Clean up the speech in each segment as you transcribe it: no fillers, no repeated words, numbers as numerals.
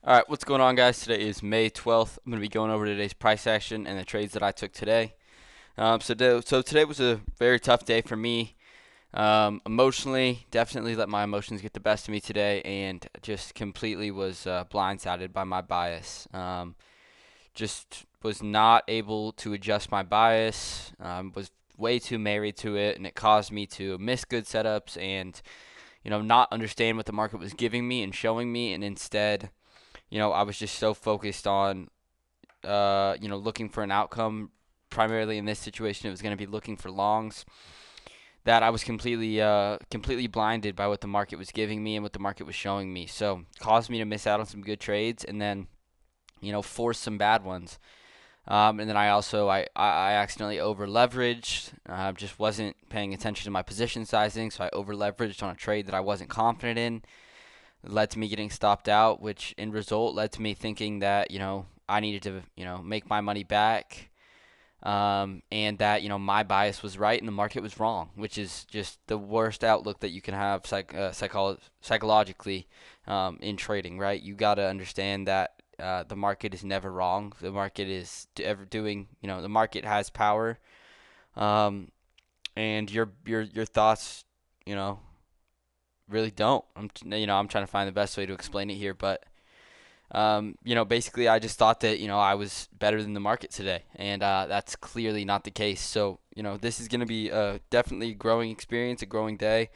All right, what's going on, guys? Today is May 12th. I'm going to be going over today's price action and the trades that I took today. So today was a very tough day for me. Emotionally, definitely let my emotions get the best of me today, and just completely was blindsided by my bias. Just was not able to adjust my bias. Was way too married to it, and it caused me to miss good setups and not understand what the market was giving me and showing me, and instead I was just so focused on, looking for an outcome. Primarily in this situation, it was going to be looking for longs. That I was completely blinded by what the market was giving me and what the market was showing me. So caused me to miss out on some good trades, and then force some bad ones. And then I accidentally over leveraged. Just wasn't paying attention to my position sizing, so I over leveraged on a trade that I wasn't confident in. It led to me getting stopped out, which in result led to me thinking that I needed to make my money back, and that my bias was right and the market was wrong, which is just the worst outlook that you can have psychologically, in trading. Right? You got to understand that the market is never wrong. The market is ever doing. The market has power, um, and your thoughts. You know, really don't. I'm trying to find the best way to explain it here, but basically I just thought that I was better than the market today, and that's clearly not the case. So this is going to be a definitely growing experience, a growing day.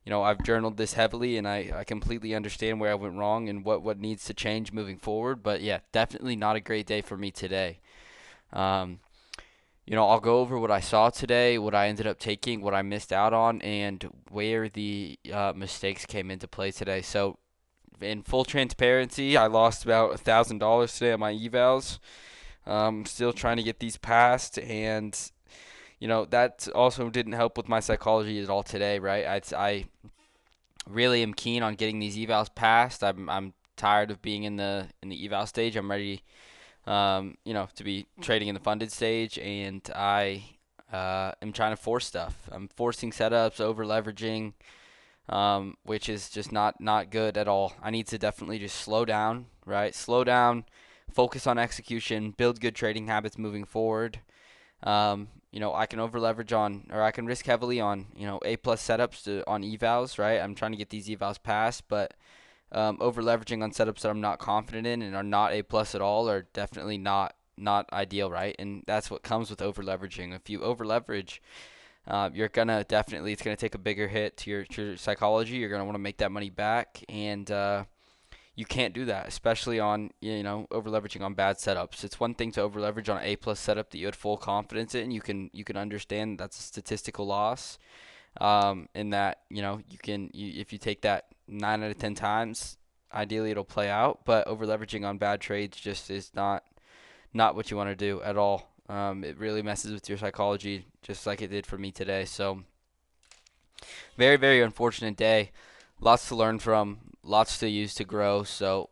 I've journaled this heavily, and I completely understand where I went wrong and what needs to change moving forward. But yeah, definitely not a great day for me today. Um, I'll go over what I saw today, what I ended up taking, what I missed out on, and where the mistakes came into play today. So, in full transparency, I lost about $1,000 today on my evals. Still trying to get these passed, and that also didn't help with my psychology at all today. Right? I really am keen on getting these evals passed. I'm tired of being in the eval stage. I'm ready to be trading in the funded stage, and I am trying to force stuff. I'm forcing setups, over leveraging, which is just not good at all. I need to definitely just slow down, right? Slow down, focus on execution, build good trading habits moving forward. I can over leverage on, or I can risk heavily on, A plus setups on evals, right? I'm trying to get these evals passed, but over leveraging on setups that I'm not confident in and are not A plus at all are definitely not ideal, right? And that's what comes with over leveraging. If you over leverage, you're gonna definitely it's gonna take a bigger hit to your psychology. You're gonna want to make that money back, and you can't do that, especially on over leveraging on bad setups. It's one thing to over leverage on an A plus setup that you had full confidence in. You can understand that's a statistical loss, in that if you take that 9 out of 10 times, ideally it'll play out. But over leveraging on bad trades just is not what you want to do at all. It really messes with your psychology, just like it did for me today. So very, very unfortunate day. Lots to learn from, lots to use to grow. So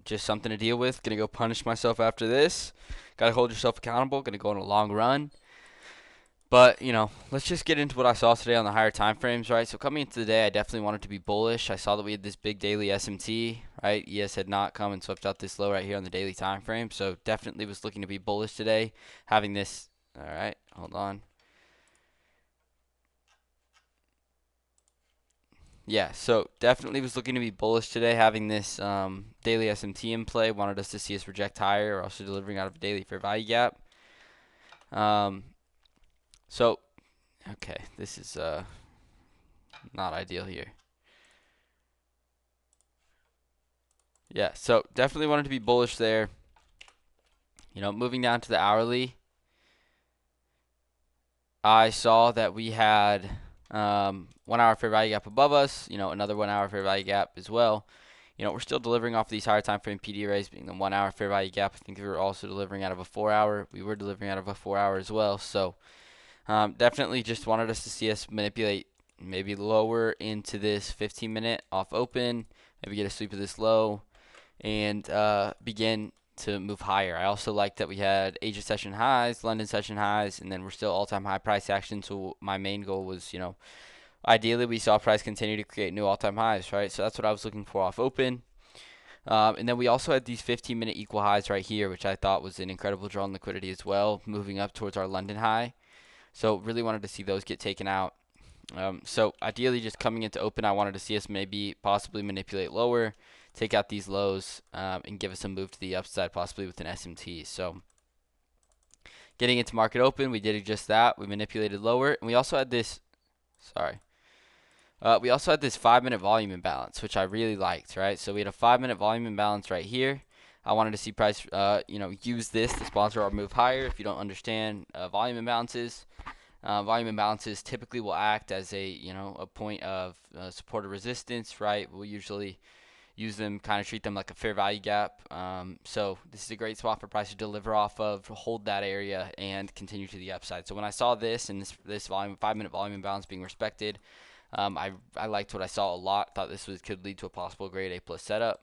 just something to deal with. Gonna go punish myself after this. Gotta hold yourself accountable. Gonna go on a long run. But, let's just get into what I saw today on the higher time frames, right? So coming into the day, I definitely wanted to be bullish. I saw that we had this big daily SMT, right? ES had not come and swept out this low right here on the daily time frame. So definitely was looking to be bullish today, having this. All right, hold on. Yeah, so definitely was looking to be bullish today, having this daily SMT in play. Wanted us to see us reject higher, or also delivering out of a daily fair value gap. Um, so, okay, this is not ideal here. Yeah, so definitely wanted to be bullish there. Moving down to the hourly, I saw that we had 1 hour fair value gap above us, another 1 hour fair value gap as well. We're still delivering off these higher time frame PD arrays, being the 1 hour fair value gap. I think we were also delivering out of a 4 hour. We were delivering out of a 4 hour as well. So definitely just wanted us to see us manipulate maybe lower into this 15-minute off open, maybe get a sweep of this low, and begin to move higher. I also like that we had Asia session highs, London session highs, and then we're still all-time high price action. So my main goal was, ideally we saw price continue to create new all-time highs, right? So that's what I was looking for off open. And then we also had these 15-minute equal highs right here, which I thought was an incredible draw on liquidity as well, moving up towards our London high. So really wanted to see those get taken out. So ideally, just coming into open, I wanted to see us maybe possibly manipulate lower, take out these lows, and give us a move to the upside, possibly with an SMT. So getting into market open, we did just that. We manipulated lower, and we also had this. Sorry. We also had this 5-minute volume imbalance, which I really liked, right? So we had a 5-minute volume imbalance right here. I wanted to see price, use this to sponsor our move higher. If you don't understand volume imbalances typically will act as a point of support or resistance, right? We'll usually use them, kind of treat them like a fair value gap. So this is a great spot for price to deliver off of, hold that area, and continue to the upside. So when I saw this and this volume 5-minute volume imbalance being respected, I liked what I saw a lot. Thought this could lead to a possible grade A+ setup.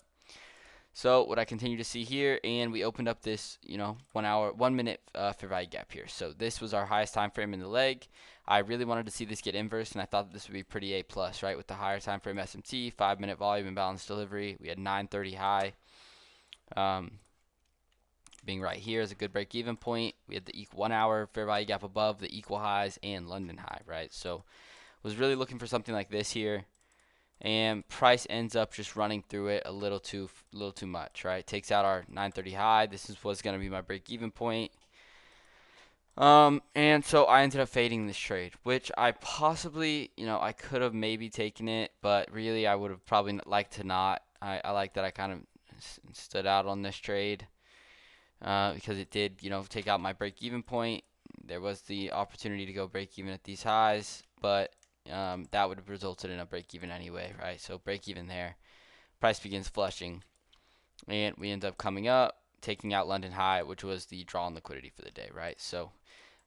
So what I continue to see here, and we opened up this 1 minute fair value gap here. So this was our highest time frame in the leg. I really wanted to see this get inverse, and I thought that this would be pretty A+, right? With the higher time frame SMT, 5-minute volume imbalance delivery. We had 930 high. Being right here is a good break-even point. We had the 1 hour fair value gap above the equal highs and London high, right? So was really looking for something like this here, and price ends up just running through it a little too much, right? Takes out our 930 high. This was going to be my break-even point. And so I ended up fading this trade, which I possibly, I could have maybe taken it, but really I would have probably liked to not. I like that I kind of stood out on this trade because it did, take out my break-even point. There was the opportunity to go break-even at these highs, but that would have resulted in a break-even anyway, right? So break-even there. Price begins flushing, and we end up coming up, taking out London high, which was the draw on liquidity for the day, right? So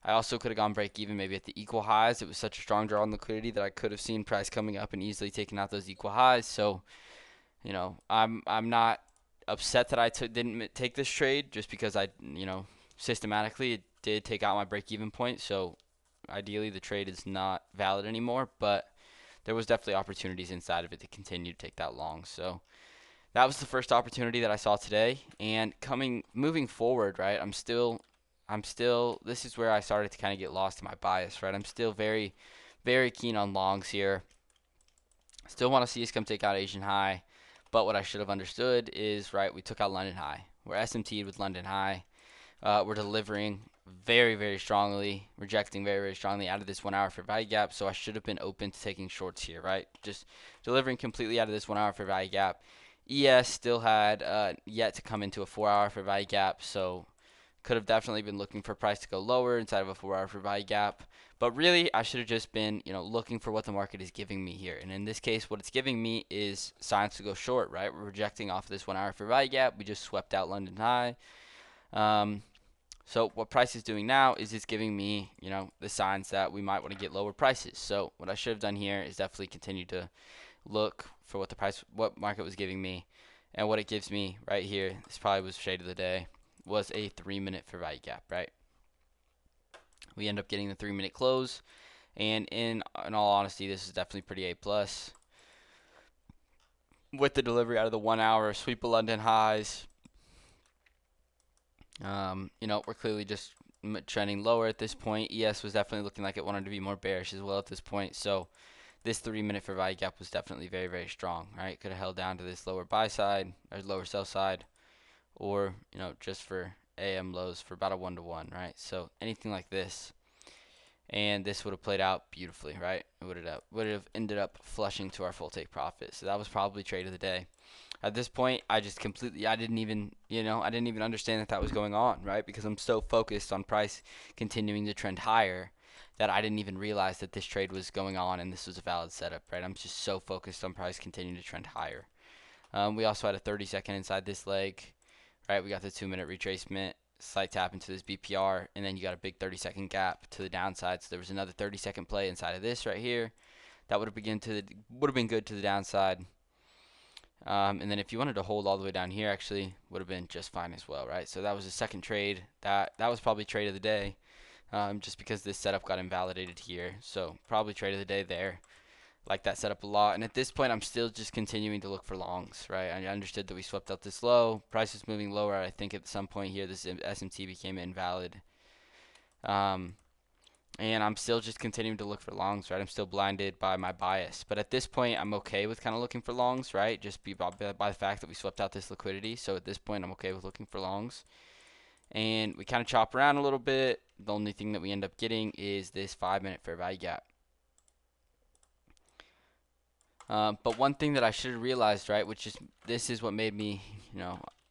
I also could have gone break-even maybe at the equal highs. It was such a strong draw on liquidity that I could have seen price coming up and easily taking out those equal highs. So, I'm not upset that I didn't take this trade just because systematically it did take out my break-even point. So ideally the trade is not valid anymore, but there was definitely opportunities inside of it to continue to take that long. So that was the first opportunity that I saw today, and moving forward, right? I'm still this is where I started to kind of get lost in my bias, right? I'm still very very keen on longs here. Still want to see us come take out Asian high, but what I should have understood is, right, we took out London high. We're SMT'd with London high. We're delivering very, very strongly, rejecting very, very strongly out of this 1 hour fair value gap. So I should have been open to taking shorts here, right? Just delivering completely out of this 1 hour fair value gap. ES still had yet to come into a 4 hour fair value gap, so could have definitely been looking for price to go lower inside of a 4 hour fair value gap. But really, I should have just been, looking for what the market is giving me here. And in this case, what it's giving me is signs to go short, right? We're rejecting off of this 1 hour fair value gap. We just swept out London high. So what price is doing now is it's giving me, the signs that we might want to get lower prices. So what I should have done here is definitely continue to look for what market was giving me, and what it gives me right here. This probably was shade of the day. Was a 3-minute fair value gap, right? We end up getting the 3-minute close, and in all honesty, this is definitely pretty A+. With the delivery out of the 1 hour sweep of London highs. We're clearly just trending lower at this point. ES was definitely looking like it wanted to be more bearish as well at this point. So this 3-minute fair value gap was definitely very, very strong, right? Could have held down to this lower buy side or lower sell side, or, just for AM lows for about a 1-to-1, right? So anything like this, and this would have played out beautifully, right? It would have ended up flushing to our full take profit. So that was probably trade of the day. At this point, I didn't even understand that was going on, right? Because I'm so focused on price continuing to trend higher that I didn't even realize that this trade was going on and this was a valid setup, right? I'm just so focused on price continuing to trend higher. We also had a 30-second inside this leg, right? We got the 2-minute retracement, slight tap into this BPR, and then you got a big 30-second gap to the downside. So there was another 30-second play inside of this right here. That would have been good to the downside. And then if you wanted to hold all the way down here, actually would have been just fine as well, right? So that was the second trade. That was probably trade of the day, just because this setup got invalidated here. So probably trade of the day there. Like that setup a lot. And at this point, I'm still just continuing to look for longs, right? I understood that we swept out this low. Price is moving lower. I think at some point here, this SMT became invalid. Um, and I'm still just continuing to look for longs, right? I'm still blinded by my bias. But at this point, I'm okay with kind of looking for longs, right? Just by the fact that we swept out this liquidity. So at this point, I'm okay with looking for longs. And we kind of chop around a little bit. The only thing that we end up getting is this 5-minute fair value gap. But one thing that I should have realized, right, which is this is what made me,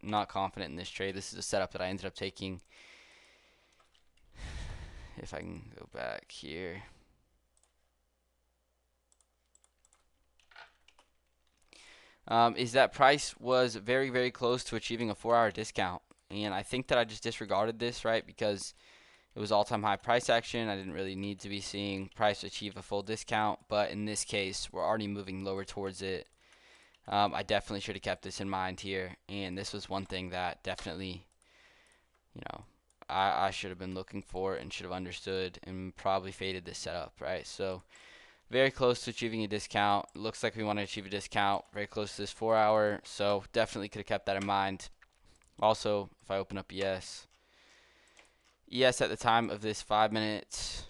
not confident in this trade. This is a setup that I ended up taking. If I can go back here. Is that price was very, very close to achieving a 4-hour discount. And I think that I just disregarded this, right, because it was all-time high price action. I didn't really need to be seeing price achieve a full discount. But in this case, we're already moving lower towards it. I definitely should have kept this in mind here. And this was one thing that definitely, I should have been looking for and should have understood and probably faded this setup, right? So very close to achieving a discount. Looks like we want to achieve a discount. Very close to this 4-hour. So definitely could have kept that in mind. Also, if I open up ES at the time of this 5 minutes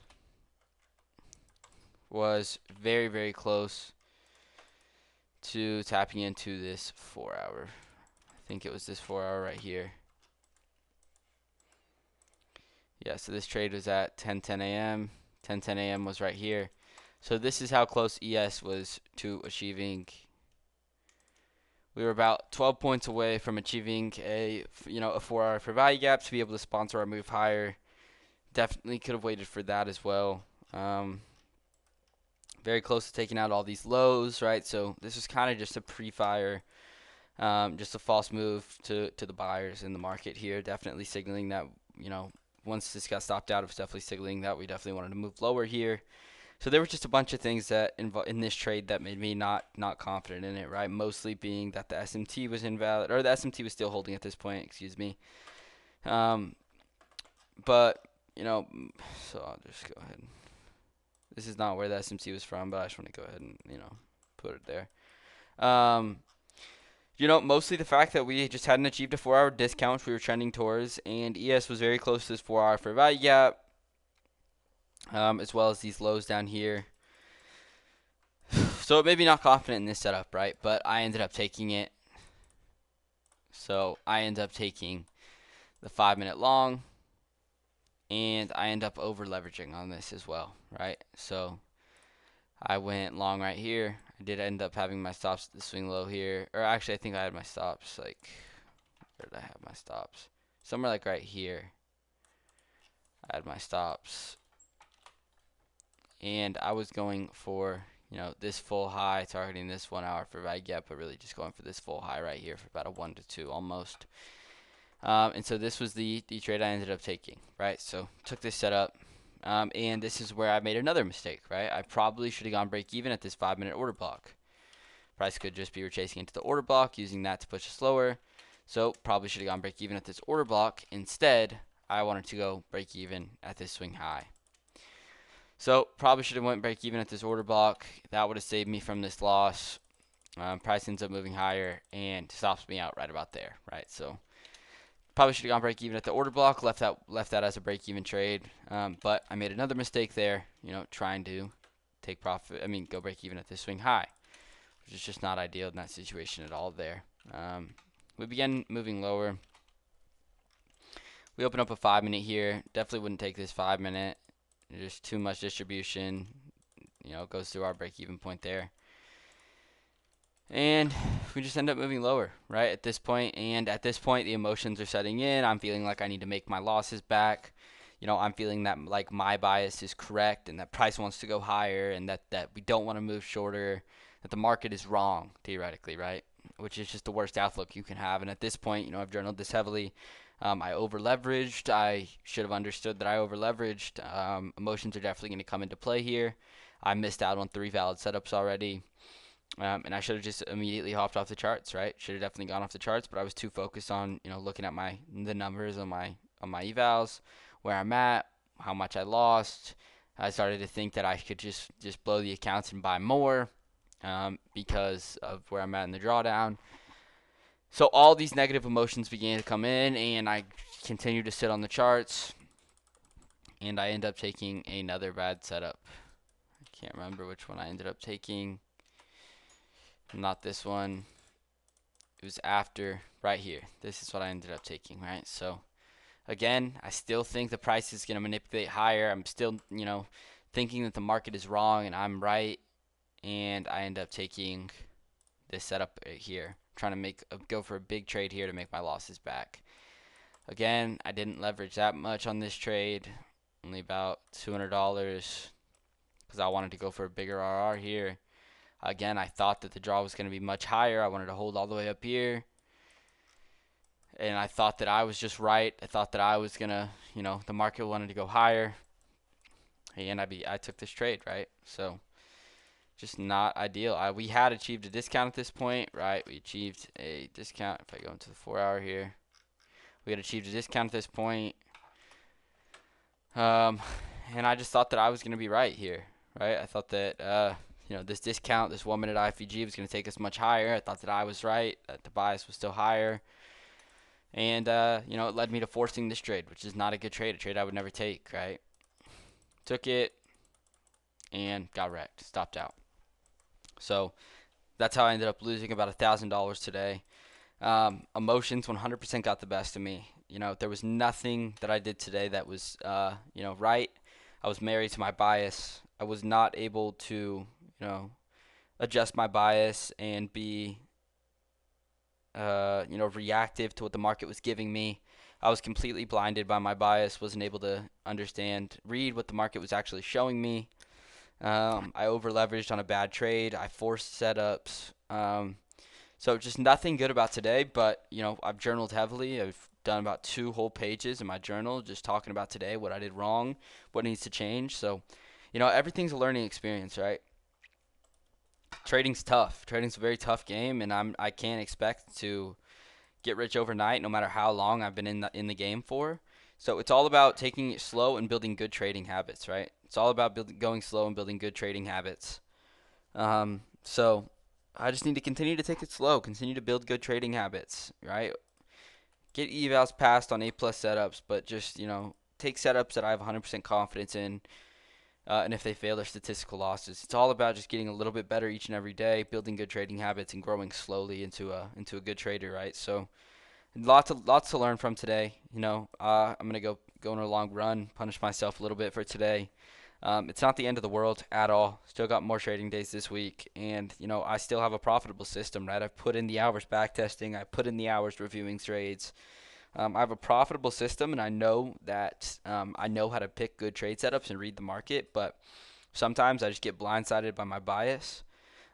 was very, very close to tapping into this 4-hour. I think it was this 4-hour right here. Yeah, so this trade was at 10:10 a.m. 10:10 a.m. was right here. So this is how close ES was to achieving. We were about 12 points away from achieving a 4-hour fair value gap to be able to sponsor our move higher. Definitely could have waited for that as well. Very close to taking out all these lows, right? So this was kind of just a pre-fire, just a false move to the buyers in the market here. Definitely signaling that, once this got stopped out, it was definitely signaling that we definitely wanted to move lower here. So there were just a bunch of things that in this trade that made me not confident in it, right? Mostly being that the SMT was invalid, or the SMT was still holding at this point, excuse me. But, so I'll just go ahead. This is not where the SMT was from, but I just want to go ahead and, put it there. Mostly the fact that we just hadn't achieved a 4-hour discount, which we were trending towards, and ES was very close to this 4-hour fair value gap, as well as these lows down here. So it made me not confident in this setup, right? But I ended up taking it. So I ended up taking the 5-minute long, and I end up over leveraging on this as well, right? So I went long right here. I did end up having my stops at the swing low here, or actually I think I had my stops like, where did I have my stops? Somewhere like right here. I had my stops, and I was going for this full high, targeting this 1-hour fair value gap, but really just going for this full high right here for about a 1 to 2 almost. And so this was the trade I ended up taking, right? So took this setup, and this is where I made another mistake, right? I probably should have gone break even at this 5-minute order block. Price could just be chasing into the order block, using that to push us lower. So probably should have gone break even at this order block. Instead, I wanted to go break even at this swing high. So probably should have went break even at this order block. That would have saved me from this loss. Price ends up moving higher and stops me out right about there, right? So probably should have gone break even at the order block. Left that as a break even trade. But I made another mistake there. Trying to take profit. Go break even at this swing high, which is just not ideal in that situation at all. There. We began moving lower. We open up a 5-minute here. Definitely wouldn't take this 5-minute. There's too much distribution. It goes through our break-even point there. And we just end up moving lower, right, at this point. And at this point, the emotions are setting in. I'm feeling like I need to make my losses back. I'm feeling that, like, my bias is correct and that price wants to go higher and that we don't want to move shorter, that the market is wrong, theoretically, right, which is just the worst outlook you can have. And at this point, I've journaled this heavily. I over-leveraged. I should have understood that I over-leveraged. Emotions are definitely going to come into play here. I missed out on 3 valid setups already. And I should have just immediately hopped off the charts, right? Should have definitely gone off the charts, but I was too focused on, looking at the numbers on my evals, where I'm at, how much I lost, I started to think that I could just blow the accounts and buy more because of where I'm at in the drawdown. So all these negative emotions began to come in, and I continued to sit on the charts, and I end up taking another bad setup. I can't remember which one I ended up taking. Not this one. It was after, right here. This is what I ended up taking, right? So again, I still think the price is going to manipulate higher. I'm still, thinking that the market is wrong and I'm right, and I end up taking this setup right here, trying to go for a big trade here to make my losses back. Again, I didn't leverage that much on this trade, only about $200 because I wanted to go for a bigger RR here. Again, I thought that the draw was going to be much higher. I wanted to hold all the way up here. And I thought that I was just right. I thought that I was going to, the market wanted to go higher. And I took this trade, right? So just not ideal. We had achieved a discount at this point, right? We achieved a discount. If I go into the 4-hour here, we had achieved a discount at this point. And I just thought that I was going to be right here, right? I thought that, this discount, this 1 minute IFVG was going to take us much higher. I thought that I was right, that the bias was still higher. And, it led me to forcing this trade, which is not a good trade, a trade I would never take, right? Took it and got wrecked, stopped out. So that's how I ended up losing about $1,000 today. Emotions 100% got the best of me. There was nothing that I did today that was, right. I was married to my bias. I was not able to, adjust my bias and be, reactive to what the market was giving me. I was completely blinded by my bias, wasn't able to read what the market was actually showing me. I over leveraged on a bad trade. I forced setups. So just nothing good about today, but I've journaled heavily. I've done about 2 whole pages in my journal just talking about today, what I did wrong, what needs to change. So, everything's a learning experience, right? Trading's tough. Trading's a very tough game, and I can't expect to get rich overnight no matter how long I've been in the game for. So it's all about taking it slow and building good trading habits, right? It's all about going slow and building good trading habits. So I just need to continue to take it slow, continue to build good trading habits, right? Get evals passed on A+ setups, but just, take setups that I have 100% confidence in. And if they fail, their statistical losses. It's all about just getting a little bit better each and every day, building good trading habits, and growing slowly into a good trader, right? So lots to learn from today. I'm gonna go on a long run, punish myself a little bit for today. It's not the end of the world at all. Still got more trading days this week, and I still have a profitable system, right? I've put in the hours back testing. I put in the hours reviewing trades. I have a profitable system, and I know that I know how to pick good trade setups and read the market, but sometimes I just get blindsided by my bias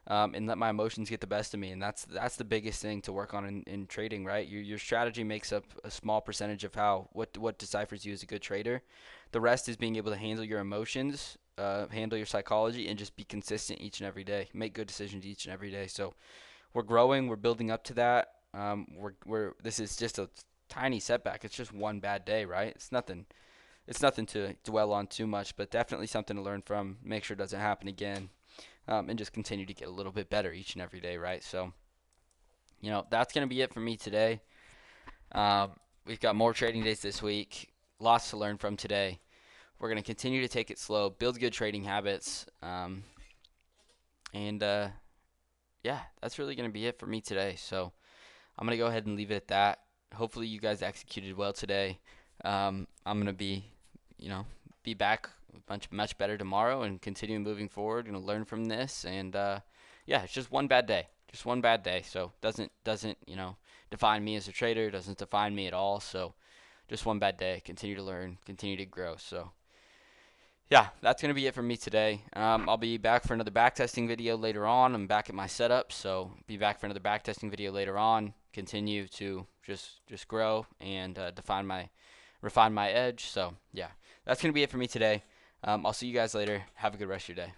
and let my emotions get the best of me, and that's the biggest thing to work on in trading, right? Your strategy makes up a small percentage of what deciphers you as a good trader. The rest is being able to handle your emotions, handle your psychology, and just be consistent each and every day. Make good decisions each and every day. So we're growing, we're building up to that. This is just a tiny setback. It's just one bad day, right? It's nothing to dwell on too much, but definitely something to learn from. Make sure it doesn't happen again, and just continue to get a little bit better each and every day, right? So, that's going to be it for me today. We've got more trading days this week. Lots to learn from today. We're going to continue to take it slow, build good trading habits, and yeah, that's really going to be it for me today. So I'm going to go ahead and leave it at that. Hopefully you guys executed well today. I'm going to be back much better tomorrow and continue moving forward. Going to learn from this, and yeah, it's just one bad day. Just one bad day. So doesn't define me as a trader. Doesn't define me at all. So just one bad day. Continue to learn. Continue to grow. So yeah, that's going to be it for me today. I'll be back for another backtesting video later on. I'm back at my setup, so be back for another backtesting video later on. Continue to just grow and refine my edge. So yeah, that's going to be it for me today. I'll see you guys later. Have a good rest of your day.